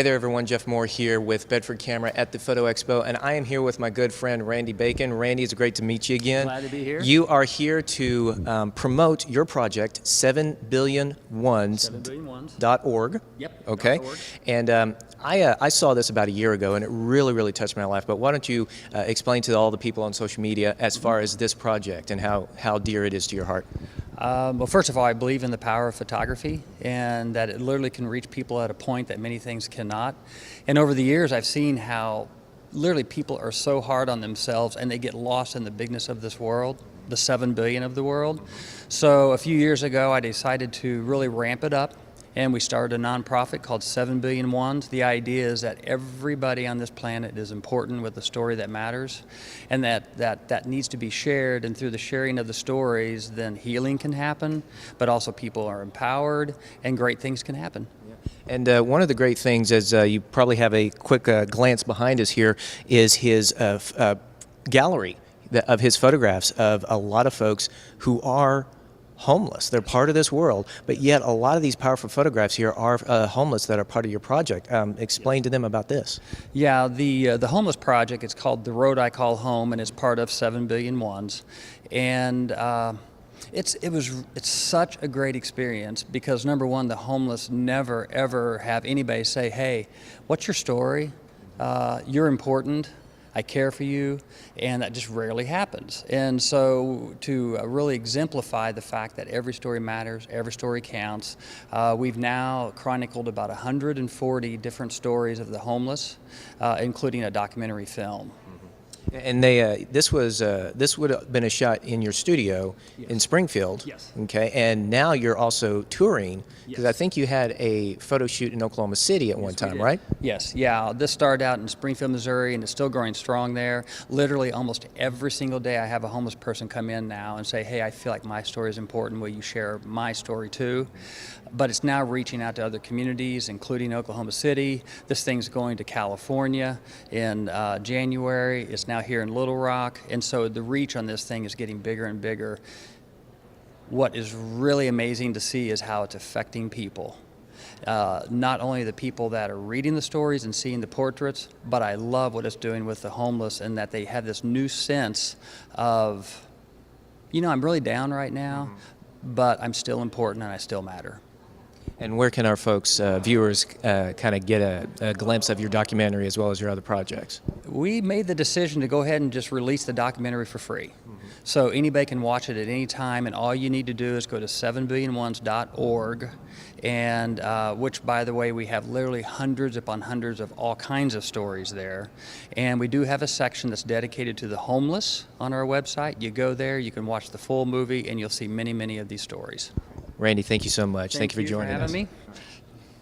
Hey there everyone, Jeff Moore here with Bedford Camera at the Photo Expo, and I am here with my good friend Randy Bacon. Randy, it's great to meet you again. Glad to be here. You are here to promote your project, 7billionones.org. Yep. Okay. .org. And I saw this about a year ago, and it really touched my life. But why don't you explain to all the people on social media as far as this project and how dear it is to your heart? Well, first of all, I believe in the power of photography and that it literally can reach people at a point that many things cannot. And over the years, I've seen how literally people are so hard on themselves and they get lost in the bigness of this world, the 7 billion of the world. So a few years ago, I decided to really ramp it up. And we started a nonprofit called 7 Billion Ones. The idea is that everybody on this planet is important with a story that matters, and that needs to be shared. And through the sharing of the stories, then healing can happen, but also people are empowered, and great things can happen. And one of the great things, as you probably have a quick glance behind us here, is his gallery of his photographs of a lot of folks who are homeless. They're part of this world, but yet a lot of these powerful photographs here are homeless that are part of your project. Explain to them about this. Yeah, the homeless project, it's called The Road I Call Home, and it's part of 7 Billion Ones. And it's such a great experience because, number one, the homeless never ever have anybody say, hey, what's your story? You're important. I care for you, and that just rarely happens. And so to really exemplify the fact that every story matters, every story counts, we've now chronicled about 140 different stories of the homeless, including a documentary film. And this would have been a shot in your studio in Springfield. Yes. Okay, and now you're also touring because I think you had a photo shoot in Oklahoma City at one time, right? Yes, yeah. This started out in Springfield, Missouri, and it's still growing strong there. Literally almost every single day I have a homeless person come in now and say, hey, I feel like my story is important. Will you share my story too? But it's now reaching out to other communities, including Oklahoma City. This thing's going to California in January. It's now here in Little Rock. And so the reach on this thing is getting bigger and bigger. What is really amazing to see is how it's affecting people. Not only the people that are reading the stories and seeing the portraits, but I love what it's doing with the homeless and that they have this new sense of, you know, I'm really down right now, but I'm still important and I still matter. And where can our folks, viewers, kind of get a glimpse of your documentary as well as your other projects? We made the decision to go ahead and just release the documentary for free. So anybody can watch it at any time, and all you need to do is go to 7billionones.org, and which, by the way, we have literally hundreds upon hundreds of all kinds of stories there. And we do have a section that's dedicated to the homeless on our website. You go there, you can watch the full movie, and you'll see many of these stories. Randy, thank you so much. Thank you for joining us. Thank you for having me.